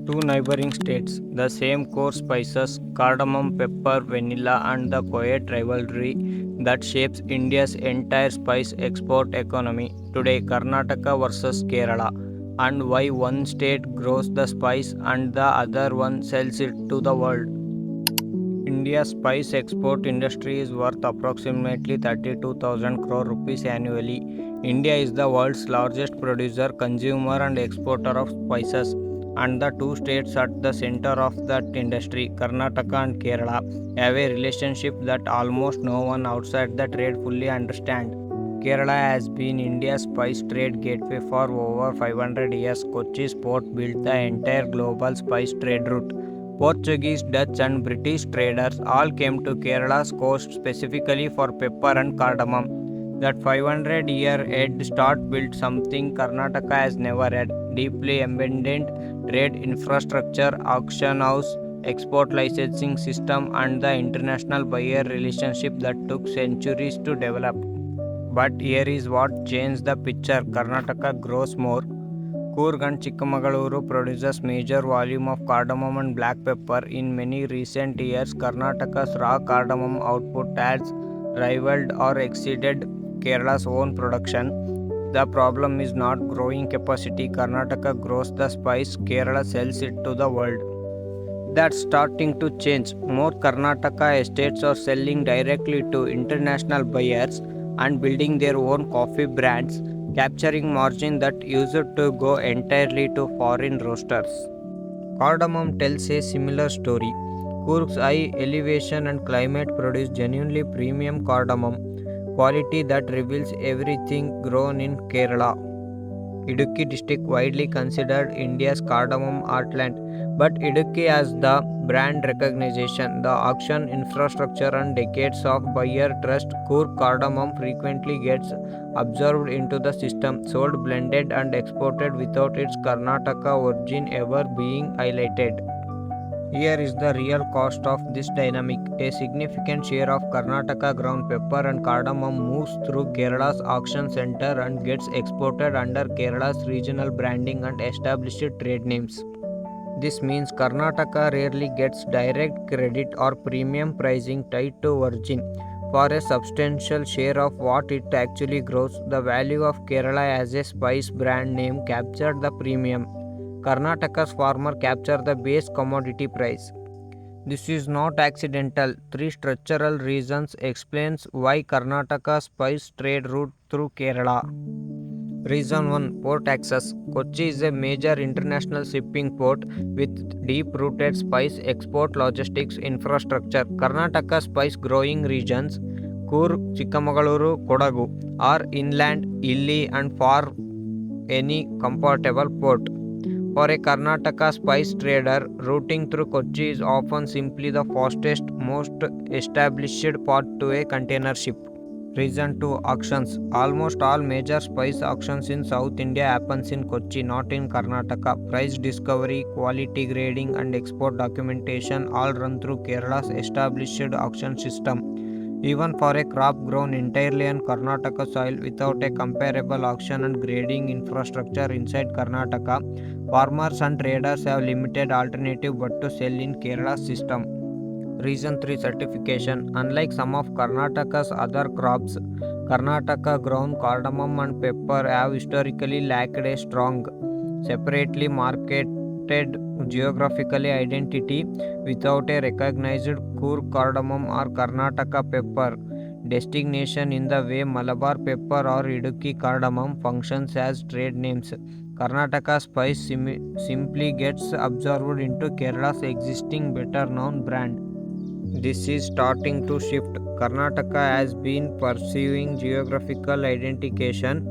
Two neighboring states, the same core spices, cardamom, pepper, vanilla, and the quiet rivalry that shapes India's entire spice export economy. Today, Karnataka versus Kerala, and why one state grows the spice and the other one sells it to the world. India's spice export industry is worth approximately 32,000 crore rupees annually. India is the world's largest producer, consumer, and exporter of spices, and the two states at the center of that industry, Karnataka and Kerala, have a relationship that almost no one outside the trade fully understands. Kerala has been India's spice trade gateway for over 500 years. Kochi's port built the entire global spice trade route. Portuguese, Dutch, and British traders all came to Kerala's coast specifically for pepper and cardamom. That 500-year head start built something Karnataka has never had: deeply embedded trade infrastructure, auction house, export licensing system, and the international buyer relationship that took centuries to develop. But here is what changed the picture. Karnataka grows more. Coorg and Chikmagaluru produces major volume of cardamom and black pepper. In many recent years, Karnataka's raw cardamom output has rivaled or exceeded Kerala's own production. The problem is not growing capacity. Karnataka grows the spice, Kerala sells it to the world. That's starting to change. More Karnataka estates are selling directly to international buyers and building their own coffee brands, capturing margin that used to go entirely to foreign roasters. Cardamom tells a similar story. Coorg's high elevation and climate produce genuinely premium cardamom, quality that reveals everything grown in Kerala. Idukki district widely considered India's cardamom heartland, but Idukki has the brand recognition, the auction infrastructure, and decades of buyer trust. Coorg cardamom frequently gets absorbed into the system, sold blended, and exported without its Karnataka origin ever being highlighted. Here is the real cost of this dynamic. A significant share of Karnataka ground pepper and cardamom moves through Kerala's auction center and gets exported under Kerala's regional branding and established trade names. This means Karnataka rarely gets direct credit or premium pricing tied to origin. For a substantial share of what it actually grows, the value of Kerala as a spice brand name captured the premium. Karnataka's farmer capture the base commodity price. This is not accidental. Three structural reasons explains why Karnataka spice trade route through Kerala. Reason 1: Port access. Kochi is a major international shipping port with deep-rooted spice export logistics infrastructure. Karnataka spice growing regions, Coorg, Chikmagaluru, Kodagu, are inland, hilly, and far any comfortable port. For a Karnataka spice trader, routing through Kochi is often simply the fastest, most established path to a container ship. Reason 2: Auctions. Almost all major spice auctions in South India happens in Kochi, not in Karnataka. Price discovery, quality grading, and export documentation all run through Kerala's established auction system. Even for a crop grown entirely on Karnataka soil without a comparable auction and grading infrastructure inside Karnataka, farmers and traders have limited alternative but to sell in Kerala's system. Reason 3: Certification. Unlike some of Karnataka's other crops, Karnataka grown cardamom and pepper have historically lacked a strong, separately marketed geographically identity. Without a recognized Coorg cardamom or Karnataka pepper designation in the way Malabar pepper or Idukki cardamom functions as trade names, Karnataka spice simply gets absorbed into Kerala's existing better known brand. This is starting to shift. Karnataka has been pursuing geographical identification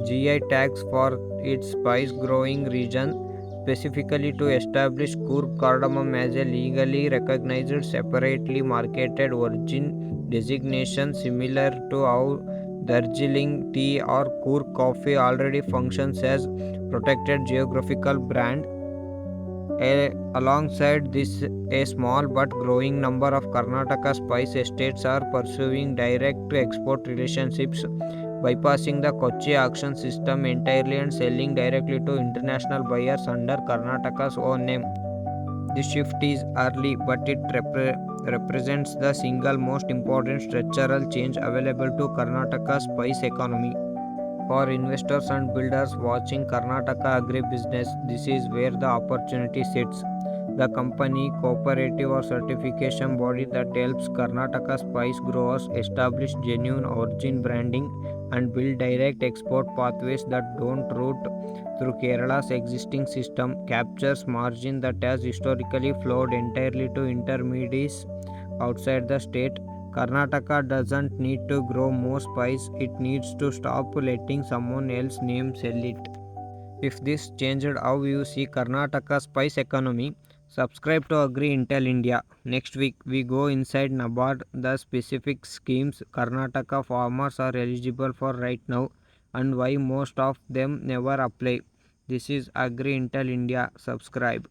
(GI) tags for its spice growing region, specifically to establish Coorg cardamom as a legally recognized separately marketed origin designation, similar to how Darjeeling tea or Coorg coffee already functions as protected geographical brand. Alongside this, a small but growing number of Karnataka spice estates are pursuing direct export relationships, bypassing the Kochi auction system entirely and selling directly to international buyers under Karnataka's own name. This shift is early, but it represents the single most important structural change available to Karnataka's spice economy. For investors and builders watching Karnataka agribusiness, this is where the opportunity sits. The company, cooperative or certification body that helps Karnataka spice growers establish genuine origin branding and build direct export pathways that don't route through Kerala's existing system, captures margin that has historically flowed entirely to intermediaries outside the state. Karnataka doesn't need to grow more spice, it needs to stop letting someone else's name sell it. If this changed how you see Karnataka's spice economy, subscribe to Agri Intel India. Next week, we go inside NABARD, the specific schemes Karnataka farmers are eligible for right now, and why most of them never apply. This is Agri Intel India. Subscribe.